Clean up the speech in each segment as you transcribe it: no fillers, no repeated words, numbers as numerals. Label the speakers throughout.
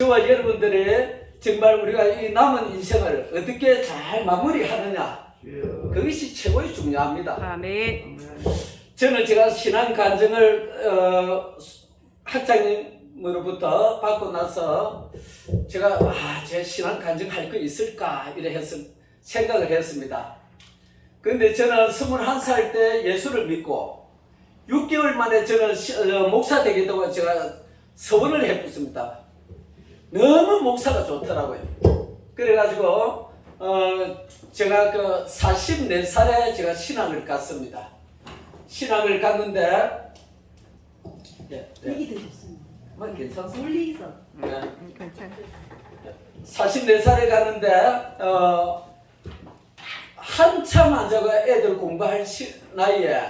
Speaker 1: 저와 여러분들의 정말 우리가 이 남은 인생을 어떻게 잘 마무리하느냐, 그것이 최고의 중요합니다.
Speaker 2: 아멘.
Speaker 1: 저는 제가 신앙 간증을 학장님으로부터 받고 나서 제가 제 신앙 간증할 거 있을까 이래 생각을 했습니다. 그런데 저는 21살 때 예수를 믿고 6개월 만에 저는 목사 되겠다고 제가 서원을 해봤습니다. 너무 목사가 좋더라고요. 그래가지고 제가 그 44살에 제가 신앙을 갔습니다. 신앙을 갔는데
Speaker 3: 얘기 드셨습니다.
Speaker 1: 뭐 괜찮습니다.
Speaker 3: 멀리 있어.
Speaker 2: 괜찮아.
Speaker 1: 44살에 갔는데 한참 앉아가 애들 공부할 나이에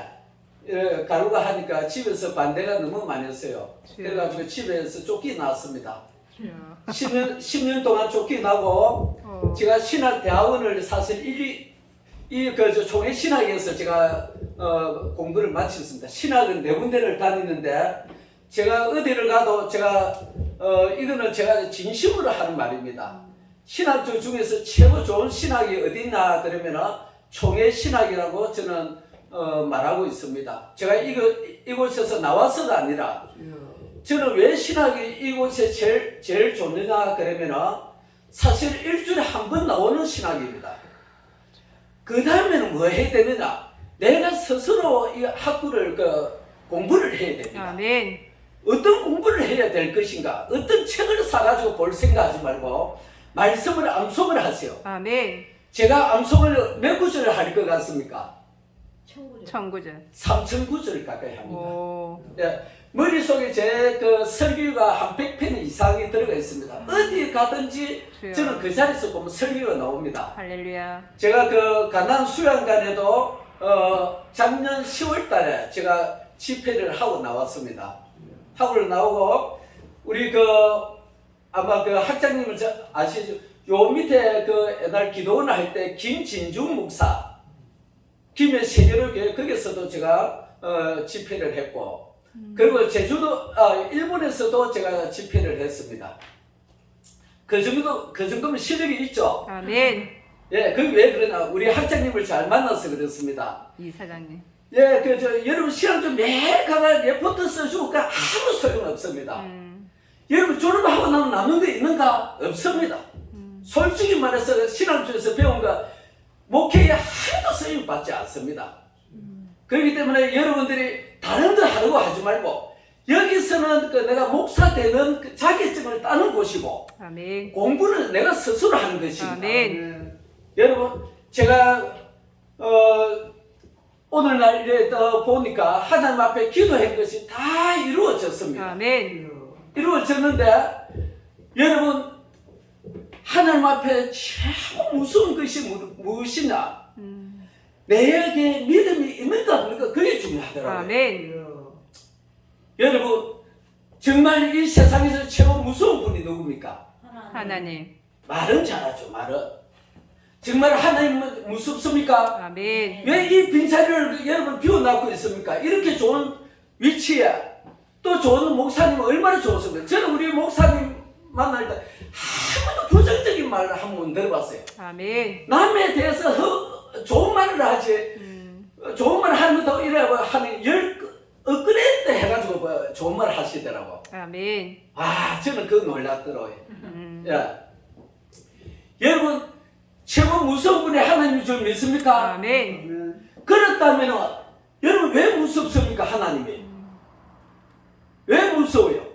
Speaker 1: 가루가 하니까 집에서 반대가 너무 많이 했어요. 그래가지고 집에서 쫓겨났습니다. 10년 동안 쫓겨나고 제가 신학대학원을 사실 총회 신학에서 제가 공부를 마쳤습니다. 신학은 네 군데를 다니는데 제가 어디를 가도 이거는 제가 진심으로 하는 말입니다. 신학교 중에서 최고 좋은 신학이 어디 있나 그러면은 총회 신학이라고 저는 말하고 있습니다. 제가 이곳에서 나와서가 아니라 저는 왜 신학이 이곳에 제일 좋느냐 그러면은 사실 일주일에 한 번 나오는 신학입니다. 그 다음에는 뭐 해야 되느냐? 내가 스스로 이 학구를 공부를 해야 됩니다.
Speaker 2: 아멘.
Speaker 1: 어떤 공부를 해야 될 것인가? 어떤 책을 사가지고 볼 생각하지 말고 말씀을 암송을 하세요.
Speaker 2: 아멘.
Speaker 1: 제가 암송을 몇 구절을 할 것 같습니까?
Speaker 2: 천구절.
Speaker 1: 3,000구절 가까이 합니다.
Speaker 2: 오.
Speaker 1: 예, 머릿속에 제 설교가 한 100편 이상이 들어가 있습니다. 어디 가든지 저는 그 자리에서 보면 설교가 나옵니다.
Speaker 2: 할렐루야.
Speaker 1: 제가 가난 수양관에도 작년 10월 달에 제가 집회를 하고 나왔습니다. 하고 나오고 우리 아마 학장님은 아시죠? 요 밑에 옛날 기도원 할 때 김진중 목사 김해 세계로교회 거기서도 제가 집회를 했고 그리고 일본에서도 제가 집회를 했습니다. 그 정도면 실력이 있죠.
Speaker 2: 아멘.
Speaker 1: 예, 그게 왜 그러냐? 우리 학장님을 잘 만나서 그렇습니다.
Speaker 2: 이사장님.
Speaker 1: 예, 여러분 시간 좀 매일 가가 레포트 써주고 아무 소용 없습니다. 여러분 졸업하고 나면 남는 거 있는가? 없습니다. 솔직히 말해서 신앙주에서 배운 거 목회에 하나도 쓰임 받지 않습니다. 그렇기 때문에 여러분들이 다른 거 하려고 하지 말고 여기서는 내가 목사 되는 자격증을 따는 곳이고
Speaker 2: 아멘.
Speaker 1: 공부는 내가 스스로 하는 것입니다.
Speaker 2: 아멘.
Speaker 1: 여러분 제가 오늘날 이래 보니까 하나님 앞에 기도한 것이 다 이루어졌습니다.
Speaker 2: 아멘.
Speaker 1: 이루어졌는데 여러분 하나님 앞에 최고 무서운 것이 무엇이냐? 내게 믿음이 있는가 없는가 그게 중요하더라고요.
Speaker 2: 아멘.
Speaker 1: 여러분 정말 이 세상에서 최고 무서운 분이 누굽니까?
Speaker 2: 하나님.
Speaker 1: 말은 잘하죠. 말은 정말 하나님은 무섭습니까?
Speaker 2: 아멘.
Speaker 1: 왜 이 빈자리를 여러분 비워놓고 있습니까? 이렇게 좋은 위치에 또 좋은 목사님은 얼마나 좋습니까? 저는 우리 목사님 만날 때 한 번도 부정적인 말을 한 번 들어봤어요.
Speaker 2: 아멘.
Speaker 1: 남에 대해서 좋은 말을 하지 좋은 말 하는 것도 이래고 하는 엇그레다 해가지고 좋은 말 하시더라고.
Speaker 2: 아멘.
Speaker 1: 저는 그거 놀랐더라고요. 예. 여러분 최고 무서운 분이 하나님이 좀 믿습니까?
Speaker 2: 아멘.
Speaker 1: 그렇다면 여러분 왜 무섭습니까? 하나님이 왜 무서워요?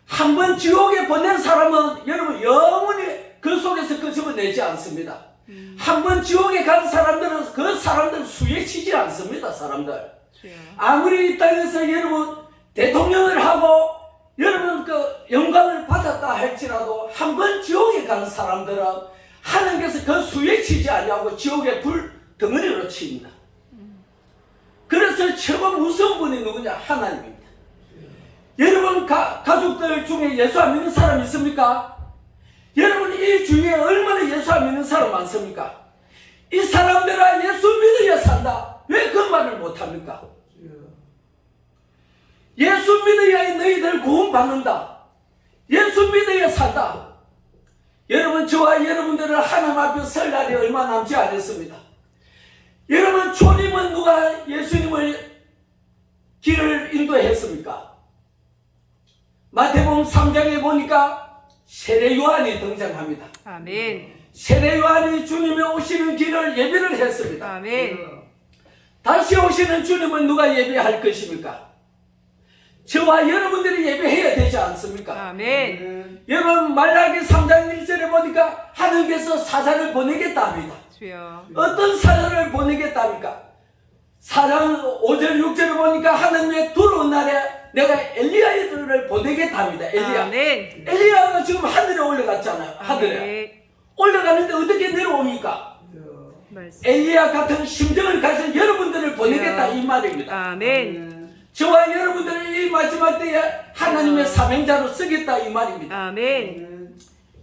Speaker 1: 한 번 지옥에 보낸 사람은 여러분 영원히 그 속에서 끄집어 내지 않습니다. 한 번 지옥에 간 사람들은 그 사람들 수에 치지 않습니다. 사람들 아무리 이 땅에서 여러분 대통령을 하고 여러분 영광을 받았다 할지라도 한 번 지옥에 간 사람들은 하나님께서 그 수에 치지 아니하고 지옥의 불 덩어리로 칩니다. 그래서 최고 무서운 분이 누구냐? 하나님입니다. 여러분 가족들 중에 예수 안 믿는 사람 있습니까? 여러분 이 주위에 얼마나 예수 안 믿는 사람 많습니까? 이 사람들아 예수 믿어야 산다. 왜 그 말을 못합니까? 예수 믿어야 너희들 구원받는다. 예수 믿어야 산다. 여러분, 저와 여러분들은 하나님 앞에 설 날이 얼마 남지 않았습니다. 여러분, 초림은 누가 예수님을 길을 인도했습니까? 마태복음 3장에 보니까 세례 요한이 등장합니다.
Speaker 2: 아멘.
Speaker 1: 세례 요한이 주님의 오시는 길을 예비를 했습니다.
Speaker 2: 아멘.
Speaker 1: 다시 오시는 주님은 누가 예배할 것입니까? 저와 여러분들이 예배해야 되지 않습니까?
Speaker 2: 아멘.
Speaker 1: 여러분, 말라기 3장 1절에 보니까 하나님께서 사자를 보내겠다 합니다.
Speaker 2: 주여.
Speaker 1: 어떤 사자를 보내겠답니까? 4장 5절 6절에 보니까 하나님의 들어온 날에 내가 엘리야를 보내겠다 합니다. 엘리야.
Speaker 2: 아멘.
Speaker 1: 엘리야가 지금 하늘에 올라갔잖아요. 하늘에.
Speaker 2: 아멘.
Speaker 1: 올라가는데 어떻게 내려옵니까?
Speaker 2: 말씀.
Speaker 1: 엘리야 같은 심정을 가진 여러분들을 보내겠다 이 말입니다.
Speaker 2: 아멘.
Speaker 1: 저와 여러분들을 이 마지막 때에 하나님의 사명자로 쓰겠다 이 말입니다.
Speaker 2: 아멘.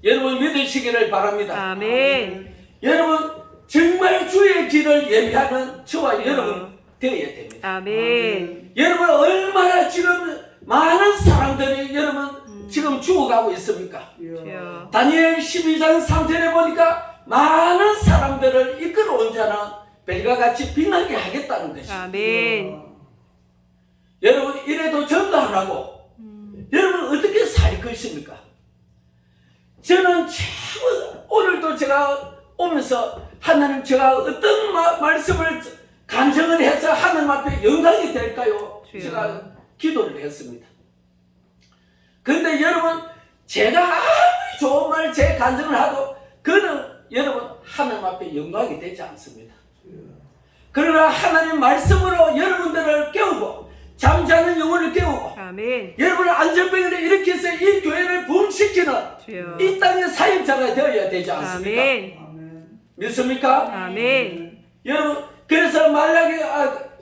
Speaker 1: 여러분 믿으시기를 바랍니다.
Speaker 2: 아멘.
Speaker 1: 여러분 정말 주의 길을 예비하는 저와 여러분 되어야 됩니다.
Speaker 2: 아멘.
Speaker 1: 여러분 얼마나 지금 많은 사람들이 여러분 지금 죽어가고 있습니까?
Speaker 2: 주여.
Speaker 1: 다니엘 12장 3절에 보니까 많은 사람들을 이끌어온 자는 벨과 같이 빛나게 하겠다는 것입니다.
Speaker 2: 아멘.
Speaker 1: 여러분 이래도 전도 안 하고 여러분 어떻게 살 것입니까? 저는 참 오늘도 제가 오면서 하나님 제가 어떤 말씀을 간증을 해서 하나님 앞에 영광이 될까요?
Speaker 2: 주여.
Speaker 1: 제가 기도를 했습니다. 그런데 여러분 제가 아무리 좋은 말 제 간증을 하도 그는 여러분 하나님 앞에 영광이 되지 않습니다. 그러나 하나님 말씀으로 여러분들을 깨우고 잠자는 영혼을 깨우고
Speaker 2: 아멘.
Speaker 1: 여러분을 안전병을 일으켜서 이 교회를 부흥시키는
Speaker 2: 주여.
Speaker 1: 이 땅의 사역자가 되어야 되지 않습니까?
Speaker 2: 아멘.
Speaker 1: 믿습니까?
Speaker 2: 아멘.
Speaker 1: 여러분 그래서 말라기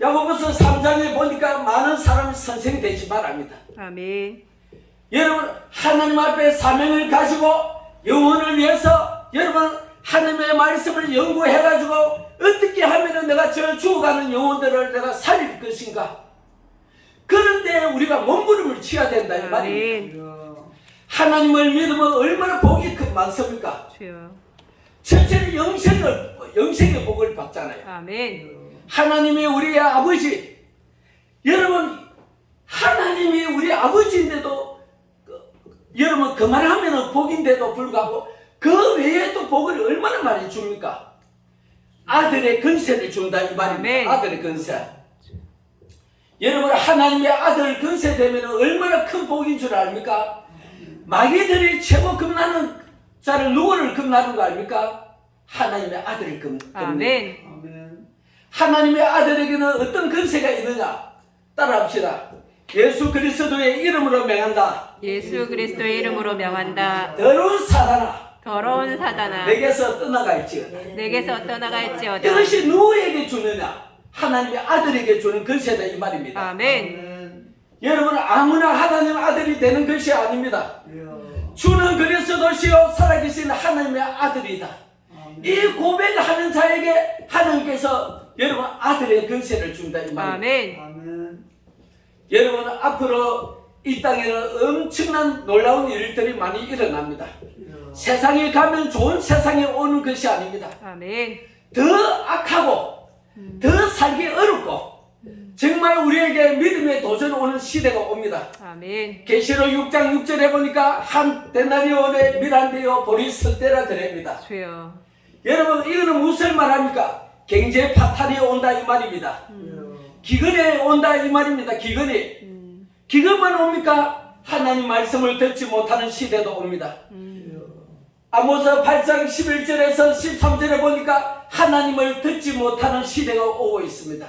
Speaker 1: 야고보서 3장에 보니까 많은 사람이 선생 되지 말합니다.
Speaker 2: 아멘.
Speaker 1: 여러분 하나님 앞에 사명을 가지고 영혼을 위해서 여러분 하나님의 말씀을 연구해가지고 어떻게 하면 내가 저 죽어가는 영혼들을 내가 살릴 것인가. 그런데 우리가 몸부림을 치야 된다 이 말입니다. 하나님을 믿으면 얼마나 복이 많습니까?
Speaker 2: 주여.
Speaker 1: 천천히 영생의 복을 받잖아요.
Speaker 2: 아멘.
Speaker 1: 하나님이 우리의 아버지. 여러분 하나님이 우리 아버지인데도 여러분 그만하면 복인데도 불구하고 그 외에 또 복을 얼마나 많이 줍니까? 아들의 근세를 준다 이 말입니다.
Speaker 2: 아멘.
Speaker 1: 아들의 근세. 여러분 하나님의 아들 근세 되면 얼마나 큰 복인 줄 압니까? 마귀들이 최고 겁나는 자를 누구를 겁나는 거 아닙니까? 하나님의 아들을 겁니다.
Speaker 2: 아멘.
Speaker 1: 하나님의 아들에게는 어떤 근세가 있느냐? 따라합시다. 예수 그리스도의 이름으로 명한다.
Speaker 2: 예수 그리스도의 이름으로 명한다.
Speaker 1: 더러운 사단아
Speaker 2: 더러운 사단아,
Speaker 1: 내게서 떠나갈지어다.
Speaker 2: 내게서 떠나갈지어다.
Speaker 1: 이것이 누구에게 주느냐? 하나님의 아들에게 주는 근세다 이 말입니다.
Speaker 2: 아멘.
Speaker 1: 여러분 아무나 하나님 아들이 되는 것이 아닙니다. 주는 그리스도시요 살아계신 하나님의 아들이다. 이 고백하는 자에게 하나님께서 여러분 아들의 근세를 준다 이 말입니다.
Speaker 2: 아멘.
Speaker 1: 여러분 앞으로 이 땅에는 엄청난 놀라운 일들이 많이 일어납니다. 세상에 가면 좋은 세상에 오는 것이 아닙니다.
Speaker 2: 아멘.
Speaker 1: 더 악하고 더 살기 어렵고 정말 우리에게 믿음의 도전 오는 시대가 옵니다.
Speaker 2: 아멘.
Speaker 1: 계시록 6장 6절에 보니까 한 데나리온의 밀한데요 보리 석대라 그럽니다.
Speaker 2: 주여.
Speaker 1: 여러분 이거는 무슨 말합니까? 경제 파탄이 온다 이 말입니다. 기근이 온다 이 말입니다. 기근만 옵니까? 하나님 말씀을 듣지 못하는 시대도 옵니다. 아모스 8장 11절에서 13절에 보니까 하나님을 듣지 못하는 시대가 오고 있습니다.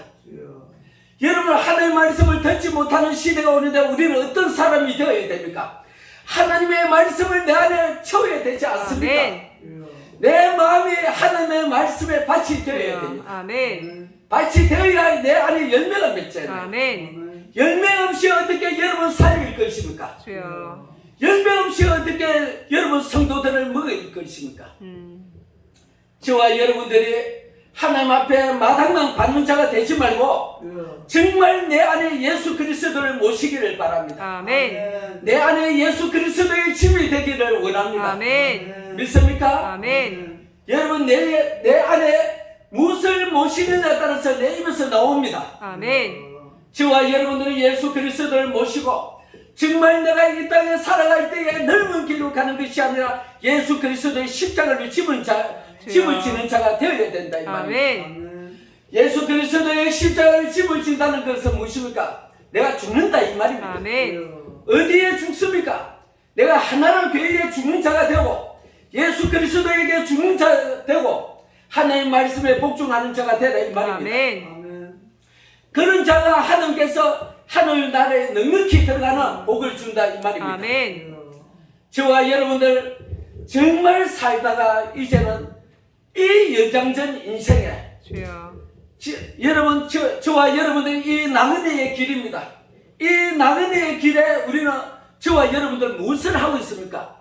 Speaker 1: 여러분 하나님 말씀을 듣지 못하는 시대가 오는데 우리는 어떤 사람이 되어야 됩니까? 하나님의 말씀을 내 안에 채워야 되지 않습니까?
Speaker 2: 아멘.
Speaker 1: 내 마음이 하나님의 말씀에 밭이 되어야 됩니다.
Speaker 2: 아멘.
Speaker 1: 밭이 되어야 내 안에 열매가 맺잖아요.
Speaker 2: 아멘.
Speaker 1: 열매 없이 어떻게 여러분 살릴 것입니까?
Speaker 2: 주여.
Speaker 1: 열매 없이 어떻게 여러분 성도들을 먹일 것입니까? 저와 여러분들이 하나님 앞에 마당만 받는 자가 되지 말고
Speaker 2: 주여.
Speaker 1: 정말 내 안에 예수 그리스도를 모시기를 바랍니다.
Speaker 2: 아멘.
Speaker 1: 내 안에 예수 그리스도의 집이 되기를 원합니다.
Speaker 2: 아멘.
Speaker 1: 믿습니까?
Speaker 2: 아멘.
Speaker 1: 여러분 내 안에 무엇을 모시느냐에 따라서 내 입에서 나옵니다.
Speaker 2: 아멘.
Speaker 1: 저와 여러분들은 예수 그리스도를 모시고 정말 내가 이 땅에 살아갈 때에 넓은 길로 가는 것이 아니라 예수 그리스도의 십자가를 집을 지는 자가 되어야 된다 이 말입니다.
Speaker 2: 아멘.
Speaker 3: 아멘.
Speaker 1: 예수 그리스도의 십자가를 집을 진다는 것은 무엇입니까? 내가 죽는다 이 말입니다.
Speaker 2: 아멘.
Speaker 1: 어디에 죽습니까? 내가 하나님 교회에 죽는 자가 되고 예수 그리스도에게 죽는 자가 되고 하나님 말씀에 복종하는 자가 되라 이 말입니다.
Speaker 2: 아멘.
Speaker 3: 아멘.
Speaker 1: 그런 자가 하나님께서 하늘나라에 넉넉히 들어가는 복을 준다 이 말입니다.
Speaker 2: 아멘.
Speaker 1: 저와 여러분들 정말 살다가 이제는 이 연장전 인생에
Speaker 2: 주여.
Speaker 1: 여러분 저와 여러분들 이 나그네의 길입니다. 이 나그네의 길에 우리는 저와 여러분들 무엇을 하고 있습니까?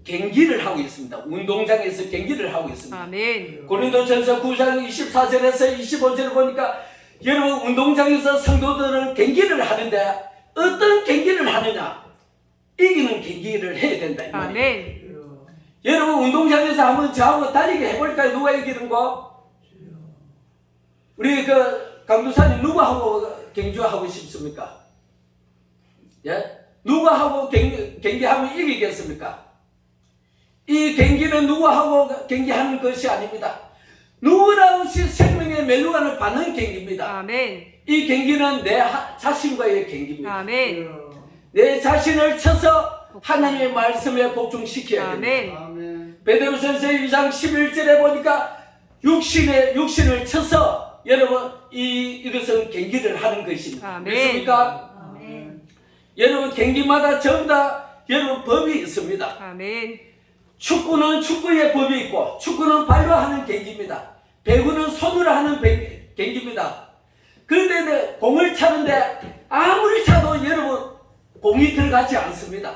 Speaker 1: 경기를 하고 있습니다. 운동장에서 경기를 하고 있습니다.
Speaker 2: 아멘.
Speaker 1: 고린도전서 9장 24절에서 25절을 보니까 여러분 운동장에서 성도들은 경기를 하는데 어떤 경기를 하느냐? 이기는 경기를 해야 된다 이 말이에요.
Speaker 2: 아멘.
Speaker 3: 주여.
Speaker 1: 여러분 운동장에서 한번 저하고 달리기 해볼까요? 누가 이기는 거? 우리 그 강도사님 누구하고 경주하고 싶습니까? 예? 누구하고 경기하면 이기겠습니까? 이 경기는 누구하고 경기하는 것이 아닙니다. 누구나 없이 생명의 멜로가를 받는 경기입니다.
Speaker 2: 아멘.
Speaker 1: 이 경기는 내 자신과의 경기입니다.
Speaker 2: 아멘.
Speaker 3: 주여.
Speaker 1: 내 자신을 쳐서 하나님의 말씀에 복종시켜야 됩니다.
Speaker 2: 아멘.
Speaker 3: 아멘.
Speaker 1: 베드로전서 2장 11절에 보니까 육신을 쳐서 여러분 이것은 경기를 하는 것입니다.
Speaker 2: 아멘.
Speaker 1: 믿습니까?
Speaker 3: 아멘.
Speaker 1: 여러분 경기마다 전부 다 여러분 법이 있습니다.
Speaker 2: 아멘.
Speaker 1: 축구는 축구의 법이 있고 축구는 발로 하는 경기입니다. 배구는 손으로 하는 경기입니다. 그런데 공을 차는데 아무리 차도 여러분 공이 들어가지 않습니다.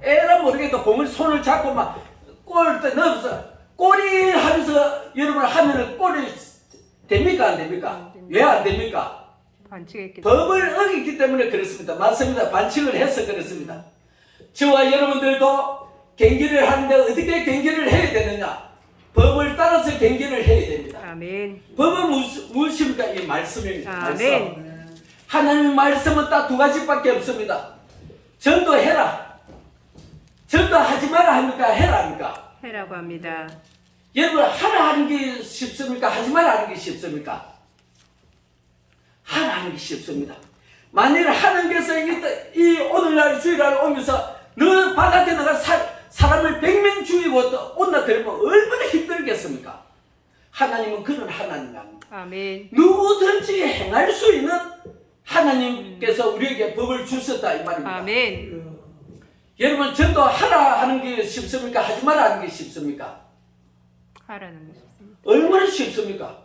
Speaker 1: 에라 모르겠다 공을 손을 잡고 막 골을 넣어서 골이 하면서 여러분 하면은 골이 됩니까 안 됩니까? 왜 안 됩니까?
Speaker 2: 반칙했기
Speaker 1: 법을 어겼기 때문에 그렇습니다. 맞습니다. 반칙을 해서 그렇습니다. 저와 여러분들도 경기를 하는데 어떻게 경기를 해야 되느냐? 법을 따라서 경기를 해야 됩니다.
Speaker 2: 아멘.
Speaker 1: 법은 무엇입니까? 이 말씀입니다.
Speaker 2: 아멘.
Speaker 1: 말씀.
Speaker 3: 아멘.
Speaker 1: 하나님의 말씀은 딱 두 가지밖에 없습니다. 전도해라. 전도하지 마라 합니까? 해라 합니까?
Speaker 2: 해라고 합니다.
Speaker 1: 여러분 하라 하는 게 쉽습니까? 하지 마라 하는 게 쉽습니까? 하라 하는 게 쉽습니다. 만일 하나님께서 이 오늘날 주일날 오면서 너 바깥에 나가 사람을 100명 죽이고 온다 그러면 얼마나 힘들겠습니까? 하나님은 그런 하나님 아닙니다.
Speaker 2: 아멘.
Speaker 1: 누구든지 행할 수 있는 하나님께서 우리에게 법을 주셨다 이 말입니다.
Speaker 2: 아멘.
Speaker 3: 주여.
Speaker 1: 여러분 전도하라 하는 게 쉽습니까? 하지 마라 하는 게 쉽습니까?
Speaker 2: 하라는 것입니다.
Speaker 1: 얼마나 쉽습니까?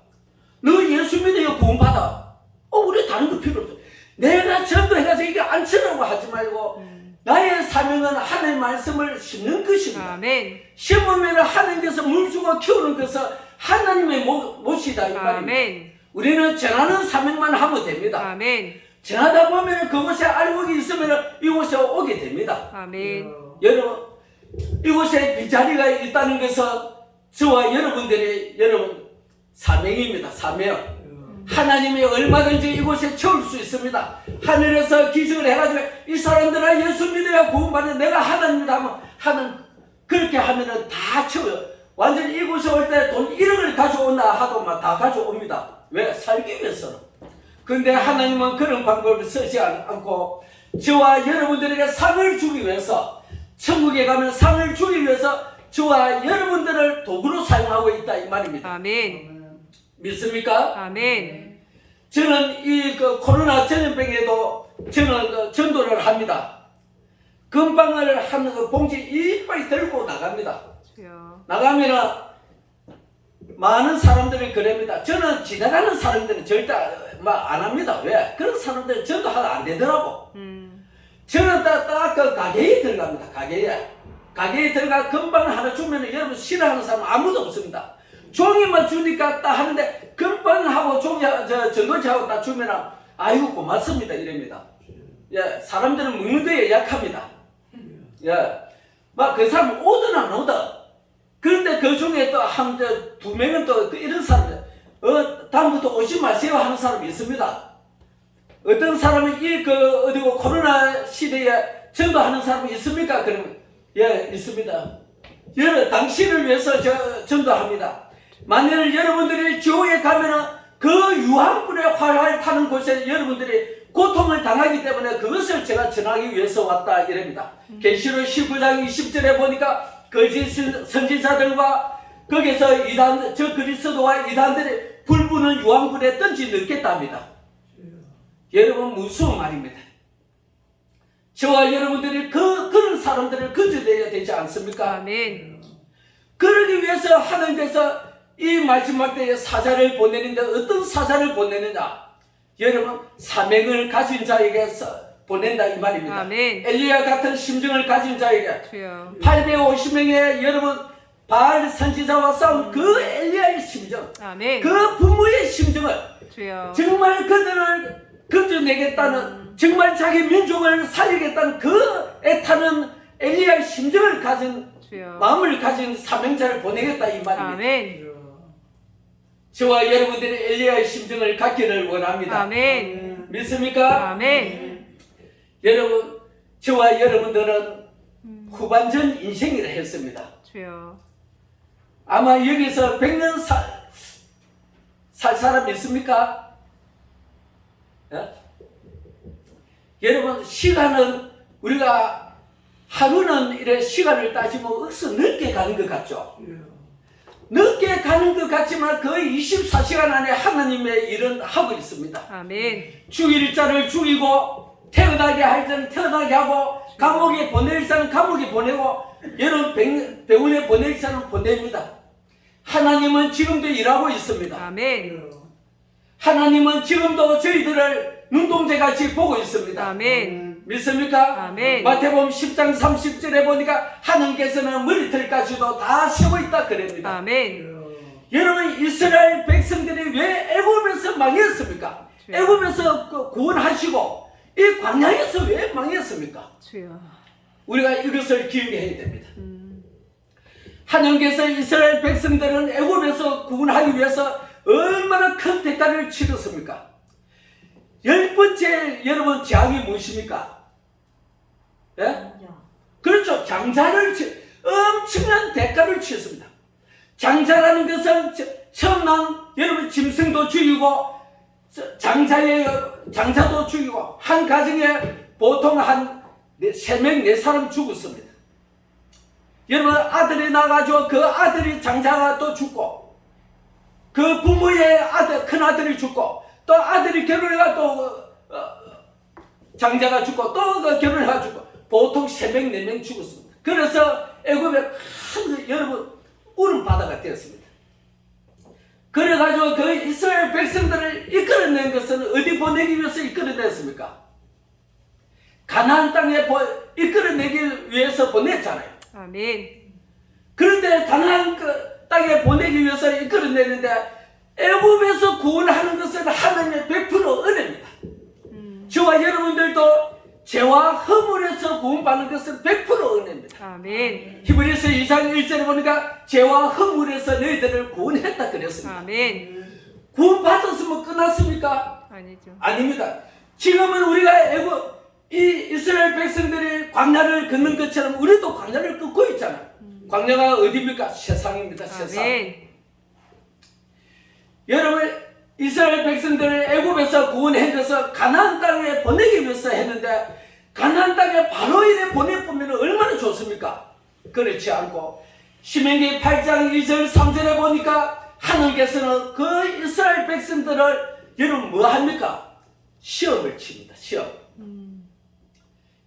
Speaker 1: 너 예수 믿어야 구원받아. 우리 다른 거 필요 없어. 내가 전도해가지고 이게 안 치라고 하지 말고 나의 사명은 하나님의 말씀을 심는 것입니다.
Speaker 2: 아멘.
Speaker 1: 심으면 하나님께서 물 주고 키우는 것은 하나님의 몫이다 이 말입니다.
Speaker 2: 아멘.
Speaker 1: 우리는 전하는 사명만 하면 됩니다.
Speaker 2: 아멘.
Speaker 1: 전하다 보면 그곳에 알곡이 있으면 이곳에 오게 됩니다.
Speaker 2: 아멘.
Speaker 3: 주여.
Speaker 1: 여러분 이곳에 빈자리가 있다는 것은 저와 여러분들의 여러분 사명입니다. 사명. 하나님이 얼마든지 이곳에 채울 수 있습니다. 하늘에서 기적을 해가지고 이 사람들아 예수 믿어야 구원받는 내가 하나님이다 하면 그렇게 하면은 다 채워요. 완전히 이곳에 올 때 돈 1억을 가져온다 하도 다 가져옵니다. 왜? 살기 위해서는. 근데 하나님은 그런 방법을 쓰지 않고 저와 여러분들에게 상을 주기 위해서 천국에 가면 상을 주기 위해서 저와 여러분들을 도구로 사용하고 있다 이 말입니다.
Speaker 2: 아멘.
Speaker 1: 믿습니까?
Speaker 2: 아멘.
Speaker 1: 저는 이 코로나 전염병에도 저는 전도를 합니다. 금방을 하는 그 봉지 이빨 들고 나갑니다.
Speaker 2: 주여.
Speaker 1: 나가면은 많은 사람들이 그럽니다. 저는 지나가는 사람들은 절대 막 안 합니다. 왜? 그런 사람들은 전도하다 안 되더라고. 저는 딱 그 가게에 들어갑니다. 가게에 들어가 금방 하나 주면 여러분 싫어하는 사람 아무도 없습니다. 종이만 주니까 딱 하는데 금방 하고 종이 전도지하고 딱 주면 아이고 고맙습니다 이랍니다. 예, 사람들은 먹는 거에 약합니다. 예, 막 그 사람 오든 안 오든. 그런데 그 중에 또 두 명은 또 이런 사람들, 다음부터 오지 마세요 하는 사람이 있습니다. 어떤 사람은 어디고 코로나 시대에 전도하는 사람이 있습니까? 그러면 예, 있습니다. 당신을 위해서 전도합니다. 만일 여러분들이 교회에 가면은 그 유황불의 활활 타는 곳에 여러분들이 고통을 당하기 때문에 그것을 제가 전하기 위해서 왔다 이랍니다. 계시록 19장 20절에 보니까 거짓 선지자들과 거기서 그리스도와 이단들이 불부는 유황불에 던지 넣겠답니다. 여러분 무서운 말입니다. 저와 여러분들이 그런 사람들을 거절해야 되지 않습니까?
Speaker 2: 아멘.
Speaker 1: 그러기 위해서 하나님께서 이 마지막 때에 사자를 보내는데 어떤 사자를 보내느냐? 여러분 사명을 가진 자에게서 보낸다 이 말입니다.
Speaker 2: 아멘.
Speaker 1: 엘리야 같은 심정을 가진 자에게
Speaker 2: 주여.
Speaker 1: 850명의 여러분 바알 선지자와 싸운 그 엘리야의 심정,
Speaker 2: 아멘.
Speaker 1: 그 부모의 심정을
Speaker 2: 주여.
Speaker 1: 정말 그들을 건져내겠다는, 정말 자기 민족을 살리겠다는 그 애타는 엘리야의 심정을 가진,
Speaker 2: 주여.
Speaker 1: 마음을 가진 사명자를 보내겠다 이 말입니다.
Speaker 2: 아멘.
Speaker 1: 저와 여러분들이 엘리야의 심정을 갖기를 원합니다.
Speaker 2: 아멘.
Speaker 1: 믿습니까?
Speaker 2: 아멘.
Speaker 1: 여러분, 저와 여러분들은 후반전 인생이라 했습니다.
Speaker 2: 주여.
Speaker 1: 아마 여기서 100년 살 사람 있습니까? 예? 여러분, 시간은 우리가 하루는 이래 시간을 따지면 억수 늦게 가는 것 같죠? 늦게 가는 것 같지만 거의 24시간 안에 하나님의 일은 하고 있습니다.
Speaker 2: 아멘.
Speaker 1: 죽일 자를 죽이고 태어나게 할 자는 태어나게 하고 감옥에 보낼 자는 감옥에 보내고 여러분 병원에 보낼 자는 보냅니다. 하나님은 지금도 일하고 있습니다.
Speaker 2: 아멘.
Speaker 1: 하나님은 지금도 저희들을 눈동자같이 보고 있습니다.
Speaker 2: 아멘.
Speaker 1: 믿습니까?
Speaker 2: 아멘.
Speaker 1: 마태복음 10장 30절에 보니까 하나님께서는 머리털까지도 다 세고 있다 그럽니다.
Speaker 2: 아멘.
Speaker 1: 여러분 이스라엘 백성들이 왜 애굽에서 망했습니까?
Speaker 2: 주여.
Speaker 1: 애굽에서 구원하시고 이 광야에서 왜 망했습니까?
Speaker 2: 주여.
Speaker 1: 우리가 이것을 기억해야 됩니다. 하나님께서 이스라엘 백성들은 애굽에서 구원하기 위해서 얼마나 큰 대가를 치렀습니까? 10번째 여러분 재앙이 무엇입니까? 예? 그렇죠. 장자를 엄청난 대가를 치렀습니다. 장자라는 것은 처음난 여러분 짐승도 죽이고 장자도 죽이고 한 가정에 보통 한 3명 4사람 죽었습니다. 여러분 아들이 나가지고 그 아들이 장자가 또 죽고 그 부모의 큰 아들이 죽고 또 아들이 결혼해가 또 장자가 죽고 또 결혼해가 죽고 보통 3명 4명 죽었습니다. 그래서 애굽에 큰 여러분 울음바다가 되었습니다. 그래가지고 그 이스라엘 백성들을 이끌어낸 것은 어디 보내기 위해서 이끌어냈습니까? 가나안 땅에 이끌어내기 위해서 보냈잖아요.
Speaker 2: 아멘.
Speaker 1: 그런데 가나안 땅에 보내기 위해서 이끌어내는데 애굽에서 구원하는 것은 하나님의 100% 은혜입니다. 저와 여러분들도 죄와 허물에서 구원받는 것은 100% 은혜입니다.
Speaker 2: 아멘.
Speaker 1: 히브리서 2장 1절에 보니까 죄와 허물에서 너희들을 구원했다 그랬습니다.
Speaker 2: 아멘.
Speaker 1: 구원받았으면 끝났습니까?
Speaker 2: 아니죠.
Speaker 1: 아닙니다. 지금은 우리가 이스라엘 백성들이 광야를 걷는 것처럼 우리도 광야를 걷고 있잖아요. 광야가 어디입니까? 세상입니다. 세상.
Speaker 2: 아멘.
Speaker 1: 여러분 이스라엘 백성들을 애굽에서 구원해 줘서 가나안 땅에 보내기 위해서 했는데 가나안 땅에 바로 이래 보내보면 얼마나 좋습니까? 그렇지 않고 신명기 8장 2절 3절에 보니까 하나님께서는 그 이스라엘 백성들을 여러분 뭐 합니까? 시험을 칩니다.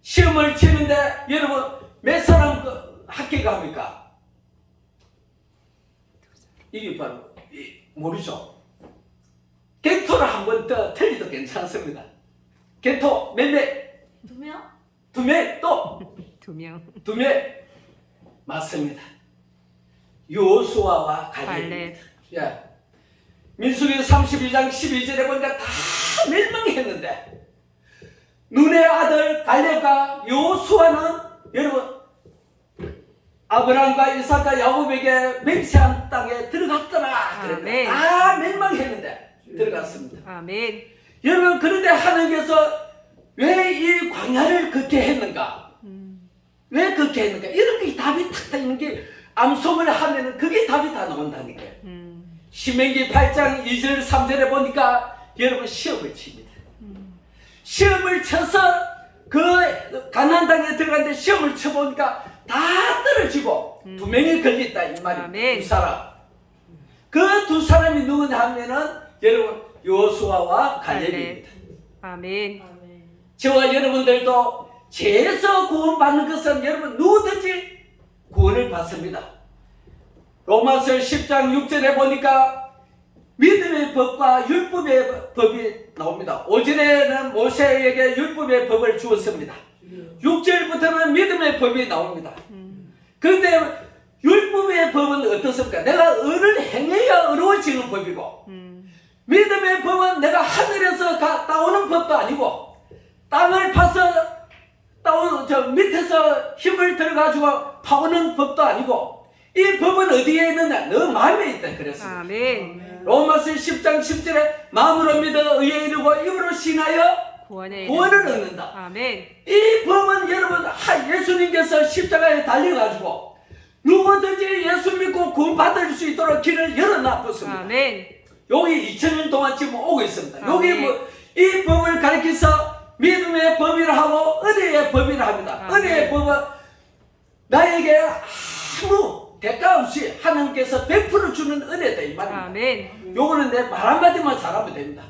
Speaker 1: 시험을 치는데 여러분 몇 사람 합격 합니까? 이게 바로 모르죠. 갱토를 한 번 더 틀리도 괜찮습니다. 갱토 몇 명?
Speaker 3: 2명?
Speaker 1: 2명 또
Speaker 2: 2명.
Speaker 1: 2명 맞습니다. 요수아와 갈렙입니다. 예. 민수기 32장 12절에 보니까 다 멸망했는데 눈의 아들 갈렙과 여호수아는 여러분 아브라함과 이삭과 야곱에게 맹세한 땅에 들어갔더라.
Speaker 2: 아멘.
Speaker 1: 다 멸망했는데 들어갔습니다.
Speaker 2: 아멘.
Speaker 1: 여러분 그런데 하나님께서 왜 이 광야를 걷게 했는가? 왜 걷게 했는가? 이런 게 답이 탁 있는 게 암송을 하면은 그게 답이 다 나온다는 거예요. 신명기 8장 2절 3절에 보니까 여러분 시험을 칩니다. 시험을 쳐서 그 가나안 땅에 들어갔는데 시험을 쳐보니까 다 떨어지고 두 명이 걸렸다 이 말입니다.
Speaker 2: 아멘.
Speaker 1: 두 사람. 그 두 사람이 누구냐 하면은 여러분 여호수아와 갈렙입니다.
Speaker 2: 아멘.
Speaker 1: 저와 여러분들도 죄에서 구원받는 것은 여러분 누구든지 구원을 받습니다. 로마서 10장 6절에 보니까 믿음의 법과 율법의 법이 나옵니다. 5절에는 모세에게 율법의 법을 주었습니다. 6절부터는 믿음의 법이 나옵니다. 그런데 율법의 법은 어떻습니까? 내가 의를 행해야 의로워지는 법이고 믿음의 법은 내가 하늘에서 따오는 법도 아니고 땅을 파서 저 밑에서 힘을 들어가지고 파오는 법도 아니고 이 법은 어디에 있느냐? 너 마음에 있다 그랬습니다.
Speaker 2: 아멘.
Speaker 1: 로마서 10장 10절에 마음으로 믿어 의에 이르고 입으로 신하여
Speaker 2: 구원을
Speaker 1: 얻는다.
Speaker 2: 아멘.
Speaker 1: 이 법은 여러분 예수님께서 십자가에 달려가지고 누구든지 예수 믿고 구원받을 수 있도록 길을 열어놨습니다.
Speaker 2: 아멘.
Speaker 1: 여기 2000년 동안 지금 오고 있습니다. 여기
Speaker 2: 아멘.
Speaker 1: 뭐 이 법을 가리켜서 믿음의 법이라 하고 은혜의 법이라 합니다.
Speaker 2: 아멘.
Speaker 1: 은혜의 법은 나에게 아무 대가 없이 하나님께서 100% 주는 은혜다 이 말입니다.
Speaker 2: 아멘.
Speaker 1: 요거는 내 말 한마디만 잘하면 됩니다.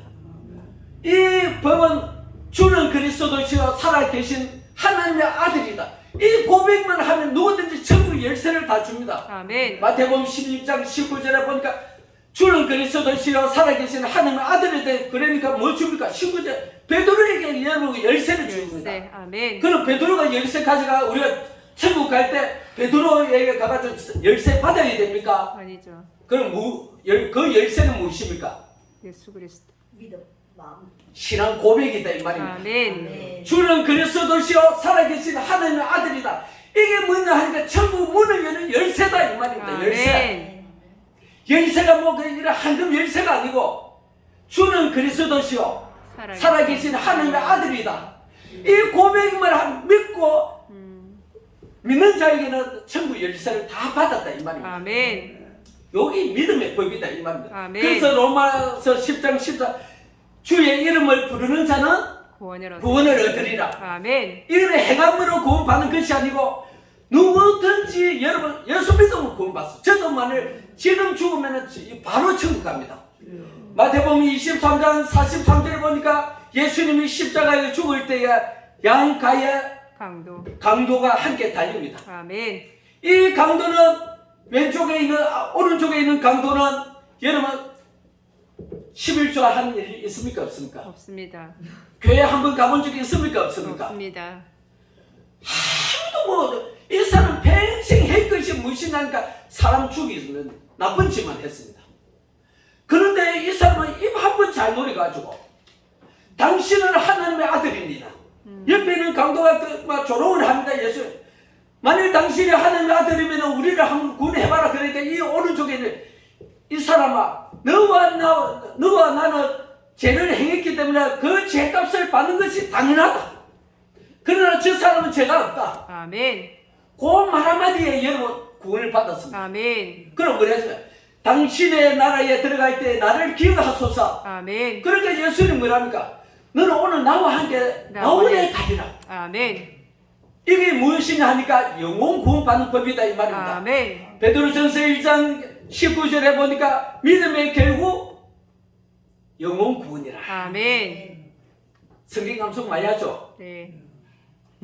Speaker 1: 이 법은 주는 그리스도시여 살아계신 하나님의 아들이다. 이 고백만 하면 누구든지 천국 열쇠를 다 줍니다.
Speaker 2: 아멘.
Speaker 1: 마태복음 16장 19절에 보니까 주는 그리스도시여 살아계신 하나님의 아들이다. 그러니까 뭐 줍니까? 19절 베드로에게 여러분 열쇠를 줍니다.
Speaker 2: 열쇠. 아멘.
Speaker 1: 그럼 베드로가 열쇠 가져가 우리가 천국 갈 때 베드로에게 가가지고 열쇠 받아야 됩니까?
Speaker 2: 아니죠.
Speaker 1: 그럼 그 열쇠는 무엇입니까?
Speaker 2: 예수 그리스도.
Speaker 3: 믿음, 마음.
Speaker 1: 신앙 고백이다 이 말입니다.
Speaker 2: 아멘.
Speaker 1: 주는 그리스도시요 살아계신 하나님의 아들이다. 이게 뭐냐 하니까 천국 문을 여는 열쇠다 이 말입니다. 열쇠.
Speaker 2: 아멘.
Speaker 1: 열쇠가 뭐 이런 황금 열쇠가 아니고 주는 그리스도시요 살아계신 하나님의 아들이다. 이 고백만 믿고 믿는 자에게는 천국 열쇠를 다 받았다 이 말입니다.
Speaker 2: 아멘.
Speaker 1: 여기 믿음의 법이다 이 말입니다.
Speaker 2: 아멘.
Speaker 1: 그래서 로마서 10장 14 주의 이름을 부르는 자는 구원을 얻으리라.
Speaker 2: 아멘.
Speaker 1: 이는 행함으로 구원받는 것이 아니고 누구든지 여러분 예수 믿으면 구원받습니다. 저도 만일 지금 죽으면 바로 천국 갑니다. 마태복음 23장 43절에 보니까 예수님이 십자가에 죽을 때에 양가의 강도가 함께 달립니다.
Speaker 2: 아멘.
Speaker 1: 이 강도는 왼쪽에 있는 오른쪽에 있는 강도는 여러분 11조 한 일이 있습니까 없습니까?
Speaker 2: 없습니다.
Speaker 1: 교회 한번 가본 적이 있습니까 없습니까?
Speaker 2: 없습니다.
Speaker 1: 아무도 뭐 이 사람 평생 할 것이 무엇이냐니까 사람 죽이는 나쁜 짓만 했습니다. 그런데 이 사람은 입 한 번 잘 노려가지고 당신은 하나님의 아들입니다. 옆에 있는 강도가 막 조롱을 합니다. 예수 만일 당신이 하나님의 아들이면 우리를 한번 구원해봐라. 그러니까 이 오른쪽에 있는 이 사람아 너와 나는 죄를 행했기 때문에 그 죄값을 받는 것이 당연하다. 그러나 저 사람은 죄가 없다.
Speaker 2: 아멘.
Speaker 1: 그 말 한마디에 여러분 구원을 받았습니다.
Speaker 2: 아멘.
Speaker 1: 그럼 뭐랬어요? 당신의 나라에 들어갈 때 나를 기억하소서.
Speaker 2: 아멘.
Speaker 1: 그러니까 예수님 뭐랍니까? 너는 오늘 나와 함께 나원에 가리라.
Speaker 2: 아멘.
Speaker 1: 이게 무엇이냐 하니까 영원 구원받는 법이다 이 말입니다.
Speaker 2: 아멘.
Speaker 1: 베드로전서 1장 19절에 보니까 믿음의 결국 영원 구원이라.
Speaker 2: 아멘.
Speaker 1: 성경 감성 많이 하죠?
Speaker 2: 네.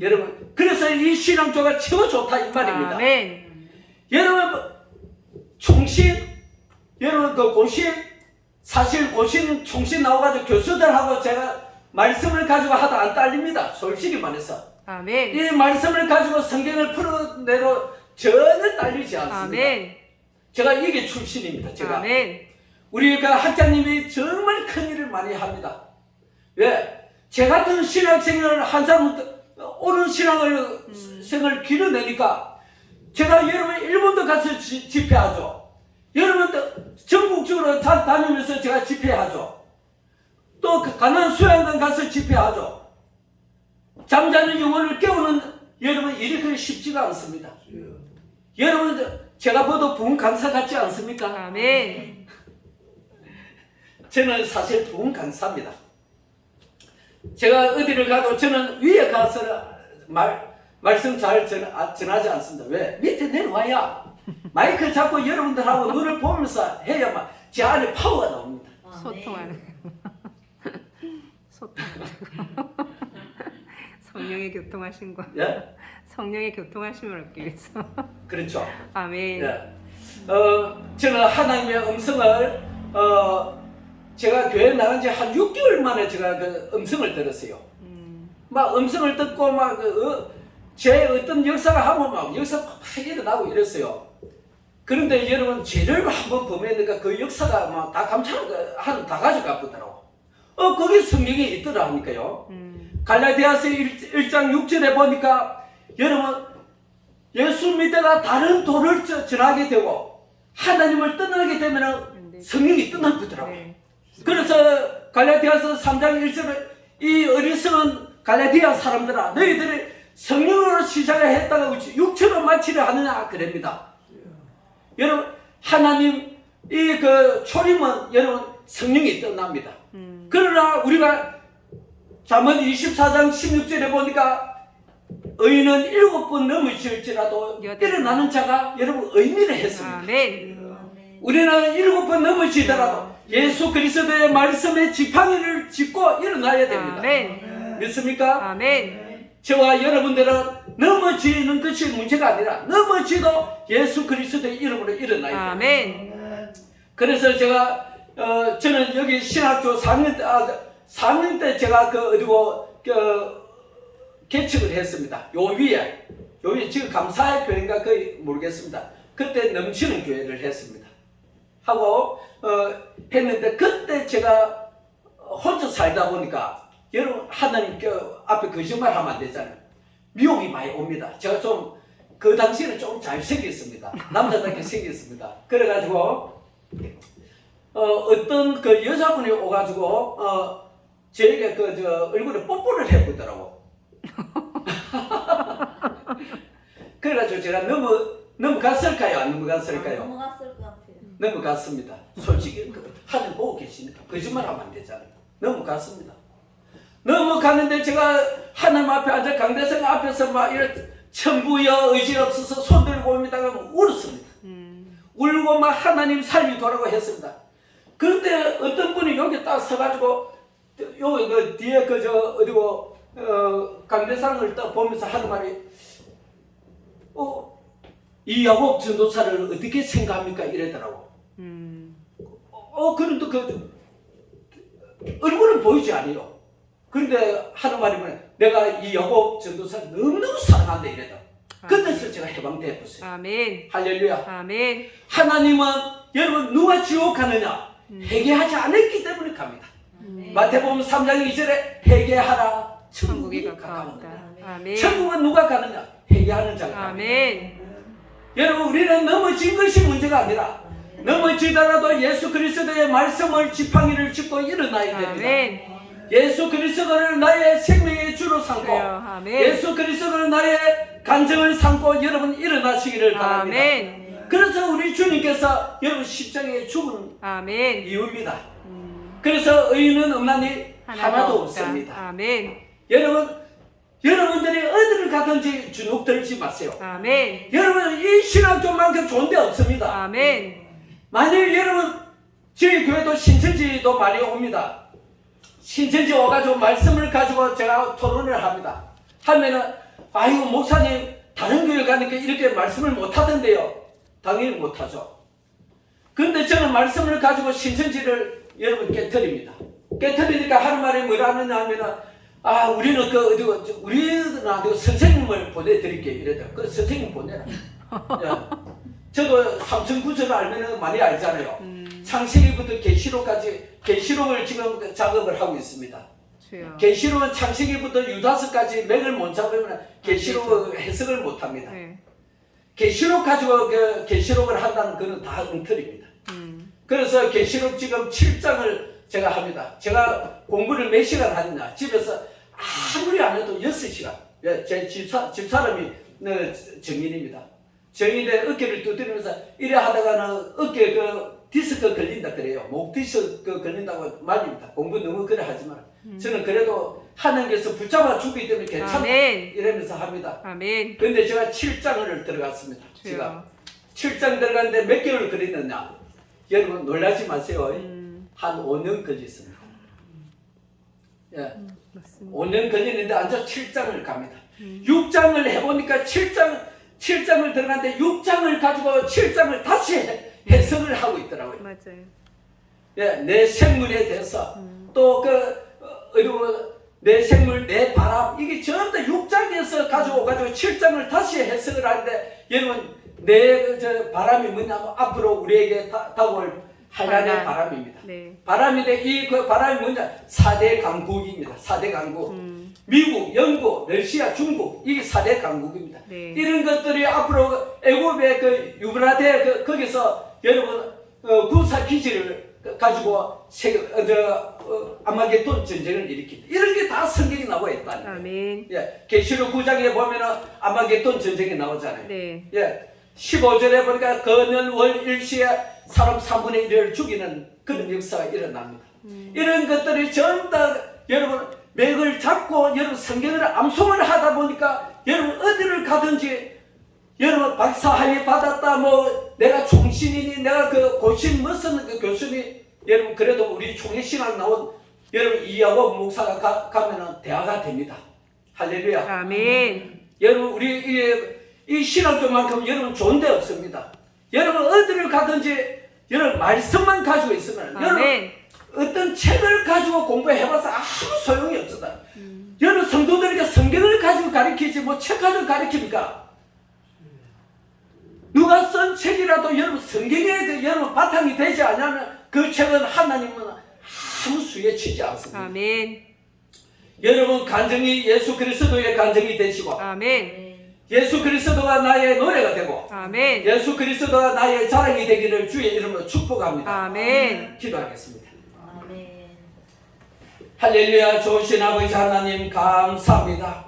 Speaker 1: 여러분 그래서 이 신앙조가 최고 좋다 이 말입니다.
Speaker 2: 아멘.
Speaker 1: 여러분 총신 여러분 그 고신 사실 고신 총신 나와가지고 교수들하고 제가 말씀을 가지고 하다 안 딸립니다. 솔직히 말해서
Speaker 2: 아멘.
Speaker 1: 이 말씀을 가지고 성경을 풀어내도 전혀 딸리지 않습니다.
Speaker 2: 아멘.
Speaker 1: 제가 이게 출신입니다. 제가.
Speaker 2: 아멘.
Speaker 1: 우리가 학자님이 정말 큰 일을 많이 합니다. 왜? 제 같은 신학생을 한 사람 옳은 신앙생을 길어내니까 제가 여러분 일본도 가서 집회하죠. 여러분도 전국적으로 다니면서 제가 집회하죠. 또 가난 수양관 가서 집회하죠. 잠자는 영혼을 깨우는 여러분 일이 그리 쉽지가 않습니다. 여러분 제가 봐도 부흥 강사 같지 않습니까?
Speaker 2: 아멘.
Speaker 1: 저는 사실 부흥 강사입니다. 제가 어디를 가도 저는 위에 가서 말씀 잘 전하지 않습니다. 왜? 밑에 내려와야 마이크 잡고 여러분들하고 눈을 보면서 해야만 제 안에 파워가 나옵니다.
Speaker 2: 소통하는 소통하는 성령의 교통하신 거.
Speaker 1: 예?
Speaker 2: 성령의 교통하심을 얻기 위해서.
Speaker 1: 그렇죠.
Speaker 2: 아멘.
Speaker 1: 예. 저는 하나님의 음성을 제가 교회 나간 지 한 6개월 만에 제가 그 음성을 들었어요. 막 음성을 듣고 막 제 어떤 역사가 하면 막 역사가 막 일어나고 이랬어요. 그런데 여러분 죄를 한번 범했으니까 그 역사가 막 다 다 가져가 보더라고. 거기 성경에 있더라 하니까요. 갈라디아서 1장 6절에 보니까 여러분 예수 믿다가 다른 도를 전하게 되고 하나님을 떠나게 되면 성령이 떠나보더라고요.
Speaker 2: 네.
Speaker 1: 그래서 갈라디아서 3장 1절에 이 어리석은 갈라디아 사람들아 너희들이 성령으로 시작을 했다가 육체로 마치려 하느냐 그럽니다. 여러분 하나님 이 그 초림은 여러분 성령이 떠납니다. 그러나 우리가 잠언 24장 16절에 보니까 의인은 7번 넘어질지라도 일어나는 자가 여러분 의미를 했습니다.
Speaker 2: 아멘.
Speaker 1: 우리는 7번 넘어지더라도 예수 그리스도의 말씀에 지팡이를 짚고 일어나야 됩니다.
Speaker 2: 아멘.
Speaker 1: 믿습니까?
Speaker 2: 아멘.
Speaker 1: 저와 여러분들은 넘어지는 것이 문제가 아니라 넘어지도 예수 그리스도의 이름으로 일어나야 됩니다.
Speaker 2: 아멘.
Speaker 1: 그래서 제가 저는 여기 신학교 4학년 때 제가 개척을 했습니다. 요 위에 지금 감사의 교회인가 거의 모르겠습니다. 그때 넘치는 교회를 했습니다. 하고 했는데 그때 제가 혼자 살다 보니까 여러분 하나님 앞에 거짓말하면 안 되잖아요. 미혹이 많이 옵니다. 제가 좀 그 당시에는 좀 잘생겼습니다. 남자답게 생겼습니다. 그래가지고 어떤 그 여자분이 오가지고 저에게 얼굴에 뽀뽀를 해보더라고. 그래가지고 제가 넘어갔을까요? 안 넘어갔을까요?
Speaker 3: 넘어갔을 것 같아요.
Speaker 1: 넘어갔습니다. 솔직히 하늘 보고 계시니까 거짓말하면 안 되잖아요. 넘어갔습니다. 넘어갔는데 제가 하나님 앞에 앉아 강대상 앞에서 막 이렇게 천부여 의지 없어서 손 들고 옵니다가 울었습니다. 울고 막 하나님 살리 도라고 했습니다. 그런데 어떤 분이 여기 딱 서가지고 여기 그 뒤에 어디고 강대상을 딱 보면서 하는 말이 이 야곱 전도사를 어떻게 생각합니까? 이러더라고. 그런데 얼굴은 보이지 않아요. 그런데 하는 말이 뭐냐, 내가 이 야곱 전도사를 너무너무 사랑한다 이래다. 그때서 제가 해방돼 봤어요.
Speaker 2: 아멘.
Speaker 1: 할렐루야.
Speaker 2: 아멘.
Speaker 1: 하나님은 여러분 누가 지옥 가느냐? 회개하지 않았기 때문에 갑니다. 마태복음 3장 2절에 회개하라 천국이 가까웠다.
Speaker 2: 아멘.
Speaker 1: 천국은 누가 가느냐? 회개하는 자가 갑니다.
Speaker 2: 아멘.
Speaker 1: 여러분 우리는 넘어진 것이 문제가 아니라 넘어지더라도 예수 그리스도의 말씀을 지팡이를 짚고 일어나야 됩니다.
Speaker 2: 아멘.
Speaker 1: 예수 그리스도를 나의 생명의 주로 삼고
Speaker 2: 아멘.
Speaker 1: 예수 그리스도를 나의 간증을 삼고 여러분 일어나시기를 바랍니다.
Speaker 2: 아멘.
Speaker 1: 그래서 우리 주님께서 여러분 십자가에 죽은
Speaker 2: 아멘.
Speaker 1: 이유입니다. 그래서 의인은 없나니 하나도 없습니다.
Speaker 2: 아멘.
Speaker 1: 여러분들이 어디를 가든지 주눅 들지 마세요.
Speaker 2: 아멘.
Speaker 1: 여러분 이 신앙조만큼 좋은 데 없습니다.
Speaker 2: 아멘.
Speaker 1: 만일 여러분 저희 교회도 신천지도 많이 옵니다. 신천지 오가지고 말씀을 가지고 제가 토론을 합니다. 하면은 아이고 목사님 다른 교회 가니까 이렇게 말씀을 못하던데요. 당연히 못하죠. 그런데 저는 말씀을 가지고 신천지를 여러분 깨트립니다. 깨트리니까 하는 말이 뭐라 하느냐 하면은 우리는 우리는 선생님을 보내드릴게요. 이래다. 그 선생님 보내라. 저도 삼천구절을 알면 많이 알잖아요. 창세기부터 계시록까지 계시록을 지금 작업을 하고 있습니다.
Speaker 2: 주여.
Speaker 1: 계시록은 창세기부터 유다서까지 맥을 못 잡으면 계시록 해석을 못 합니다.
Speaker 2: 네.
Speaker 1: 계시록 가지고 그 계시록을 한다는 그는 다 엉터리입니다. 그래서 계시록 지금 7장을 제가 합니다. 제가 공부를 몇 시간 하느냐? 집에서 아무리 안 해도 6시간. 제 집사람이 정인입니다. 정인의 어깨를 두드리면서 이래 하다가는 어깨 그 디스크 걸린다 그래요. 목 디스크 걸린다고 말립니다. 공부 너무 그래 하지만 저는 그래도 하나님께서 붙잡아 주기 때문에 괜찮다
Speaker 2: 아멘.
Speaker 1: 이러면서 합니다.
Speaker 2: 아멘.
Speaker 1: 근데 제가 7장을 들어갔습니다. 제가 7장 들어갔는데 몇 개월 걸렸느냐? 여러분 놀라지 마세요. 한 5년 걸렸습니다. 예.
Speaker 2: 맞습니다.
Speaker 1: 5년 걸리는데 앉아 7장을 갑니다. 6장을 해보니까 7장을 들어갔는데 6장을 가지고 7장을 다시 해석을 하고 있더라고요.
Speaker 2: 맞아요.
Speaker 1: 예, 내 생물에 대해서 또 내 생물, 내 바람 이게 전부 다 6장에서 가지고 7장을 다시 해석을 하는데 여러분 내 바람이 뭐냐면 앞으로 우리에게 다가올 하나님의 바람입니다.
Speaker 2: 네.
Speaker 1: 바람인데 이 그 바람이 뭐냐? 4대 강국입니다. 4대 강국. 미국, 영국, 러시아, 중국 이게 4대 강국입니다.
Speaker 2: 네.
Speaker 1: 이런 것들이 앞으로 애굽의 그 유브라데 거기서 여러분 군사 기지를 가지고 아마겟돈 전쟁을 일으킵니다. 이런 게 다 성경에 나와 있다는 거예요.
Speaker 2: 아멘.
Speaker 1: 예, 계시록 9장에 보면은 아마겟돈 전쟁이 나오잖아요.
Speaker 2: 네.
Speaker 1: 예, 15절에 보니까 그늘 월 일시에 사람 3분의 1을 죽이는 그런 역사가 일어납니다. 이런 것들이 전부 다 여러분 맥을 잡고 여러분 성경을 암송을 하다 보니까 여러분 어디를 가든지 여러분 박사학위 받았다 뭐 내가 총신이니 내가 그 고신 무슨 그 교수니 여러분 그래도 우리 총회신학 나온 여러분 이하고 목사가 가면은 대화가 됩니다. 할렐루야.
Speaker 2: 아멘.
Speaker 1: 여러분 우리 이 신학교만큼 여러분 좋은 데 없습니다. 여러분 어디를 가든지 여러분 말씀만 가지고 있으면
Speaker 2: 아멘.
Speaker 1: 여러분 어떤 책을 가지고 공부해봐서 아무 소용이 없다. 여러분 성도들에게 성경을 가지고 가르치지 뭐 책 가지고 가르칩니까? 누가 쓴 책이라도 여러분 성경에 여러분 바탕이 되지 않으면 그 책은 하나님은 아무 수에 치지 않습니다.
Speaker 2: 아멘.
Speaker 1: 여러분 간증이 예수 그리스도의 간증이 되시고
Speaker 2: 아멘.
Speaker 1: 예수 그리스도가 나의 노래가 되고
Speaker 2: 아멘.
Speaker 1: 예수 그리스도가 나의 자랑이 되기를 주의 이름으로 축복합니다.
Speaker 2: 아멘.
Speaker 1: 기도하겠습니다.
Speaker 3: 아멘.
Speaker 1: 할렐루야. 좋으신 아버지 하나님 감사합니다.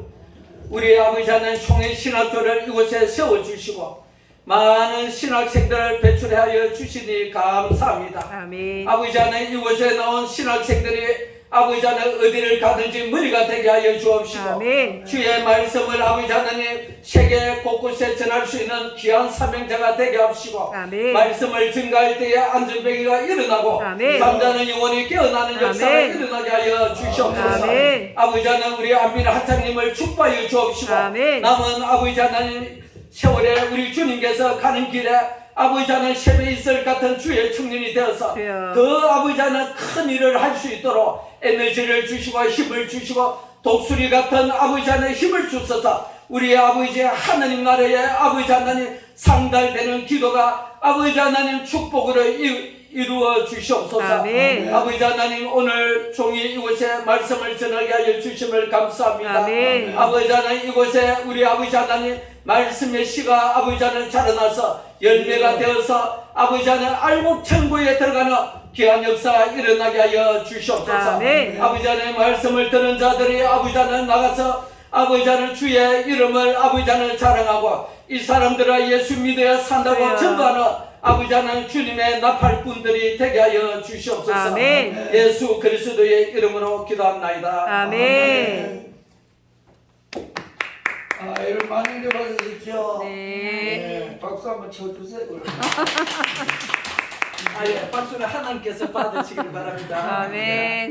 Speaker 1: 우리 아버지 하나님 총회 신학교를 이곳에 세워주시고 많은 신학생들을 배출하여 주시니 감사합니다.
Speaker 2: 아멘.
Speaker 1: 아버지 하나님 이곳에 나온 신학생들이 아버지 하나님 어디를 가든지 머리가 되게 하여 주옵시고
Speaker 2: 아멘.
Speaker 1: 주의 말씀을 아버지 하나님 세계 곳곳에 전할 수 있는 귀한 사명자가 되게 하시고
Speaker 2: 아멘.
Speaker 1: 말씀을 증가할 때에 안전병이가 일어나고
Speaker 2: 아멘.
Speaker 1: 잠자는 영혼이 깨어나는 역사가
Speaker 2: 아멘.
Speaker 1: 일어나게 하여 주시옵소서.
Speaker 2: 아멘.
Speaker 1: 아버지 하나님 우리 안민 학장님을 축복하여 주옵시고
Speaker 2: 아멘.
Speaker 1: 남은 아버지 하나님 세월에 우리 주님께서 가는 길에 아버지 하나님 샘에 있을 같은 주의 청년이 되어서
Speaker 2: 주여.
Speaker 1: 더 아버지 하나님 큰 일을 할 수 있도록 에너지를 주시고 힘을 주시고 독수리 같은 아버지 하나님 힘을 주셔서 우리 아버지 하나님 나라의 아버지 하나님 상달되는 기도가 아버지 하나님 축복으로 이루어 주시옵소서.
Speaker 2: 아멘.
Speaker 1: 아버지 하나님 오늘 종이 이곳에 말씀을 전하게 하여 주심을 감사합니다.
Speaker 2: 아멘.
Speaker 1: 아버지 하나님 이곳에 우리 아버지 하나님 말씀의 씨가 아버지 하나님 자라나서 열매가 되어서 아버지 하나님 알곡천국에 들어가는 귀한 역사가 일어나게 하여 주시옵소서.
Speaker 2: 아멘.
Speaker 1: 아버지 하나님 말씀을 들은 자들이 아버지 하나님 나가서 아버지 하나님 주의 이름을 아버지 하나님 자랑하고 이 사람들아 예수 믿어야 산다고
Speaker 2: 주여.
Speaker 1: 전도하는 아버지 하나님 주님의 나팔꾼들이 되게 하여 주시옵소서.
Speaker 2: 아멘.
Speaker 1: 예수 그리스도의 이름으로 기도합나이다.
Speaker 2: 아멘. 네.
Speaker 4: 많이 읽어주십시오.
Speaker 2: 네.
Speaker 4: 박수 한번 쳐주세요.
Speaker 1: 박수는 하나님께서 받으시길 바랍니다.
Speaker 2: 아멘.